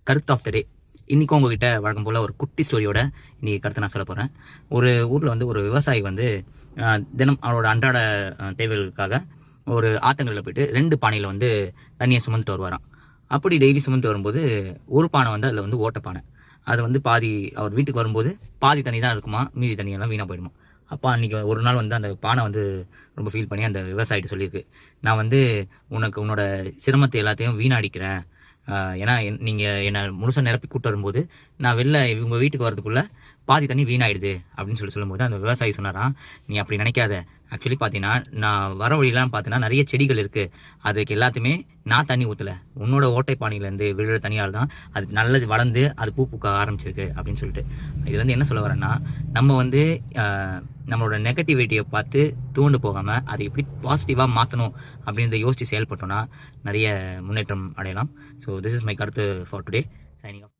கருத்து of the டே. இன்றைக்கும் உங்ககிட்ட வழக்கம் போல் ஒரு குட்டி ஸ்டோரியோட இன்றைக்கி கருத்தை நான் சொல்ல போகிறேன். ஒரு ஊரில் வந்து ஒரு விவசாயி வந்து தினம் அவரோட அன்றாட தேவைகளுக்காக ஒரு ஆத்தங்கரையில் போயிட்டு 2 பானையில் வந்து தண்ணியை சுமந்துட்டு வருவாராம். அப்படி டெய்லி சுமந்துட்டு வரும்போது ஒரு பானை வந்து அதில் வந்து ஓட்டப்பானை. அது வந்து பாதி அவர் வீட்டுக்கு வரும்போது பாதி தண்ணி தான் இருக்குமா, மீதி தண்ணியெல்லாம் வீணாக போயிடுமா. அப்போ அன்றைக்கி ஒரு நாள் வந்து அந்த பானை வந்து ரொம்ப ஃபீல் பண்ணி அந்த விவசாயிட்டு சொல்லியிருக்கு, நான் வந்து உன்னோட சிரமத்தை எல்லாத்தையும் வீணடிக்கிறேன். ஏன்னா நீங்கள் என்னை முழுசாக நிரப்பி கூட்டு வரும்போது நான் வெளில இவங்க வீட்டுக்கு வரதுக்குள்ளே பாதி தண்ணி வீணாயிடுது அப்படின்னு சொல்லும்போது அந்த விவசாயி சொன்னாராம், நீ அப்படி நினைக்காத. ஆக்சுவலி பார்த்தீங்கன்னா நான் வர வழியெலாம் பார்த்தீங்கன்னா நிறைய செடிகள் இருக்குது, அதுக்கு எல்லாத்தையுமே நான் தண்ணி ஊற்றலை, உன்னோட ஓட்டை பானையிலேருந்து விழுற தண்ணியால் தான் அது நல்லது வளர்ந்து அது பூ பூக்க ஆரம்பிச்சிருக்கு அப்படின்னு சொல்லிட்டு. இது வந்து என்ன சொல்ல வரேன்னா, நம்ம வந்து நம்மளோட நெகட்டிவிட்டியை பார்த்து தூண்டு போகாமல் அதை எப்படி பாசிட்டிவாக மாற்றணும் அப்படின்றத யோசித்து செயல்பட்டோன்னா நிறைய முன்னேற்றம் அடையலாம். ஸோ திஸ் இஸ் மை கருத்து ஃபார் டுடே. Signing off.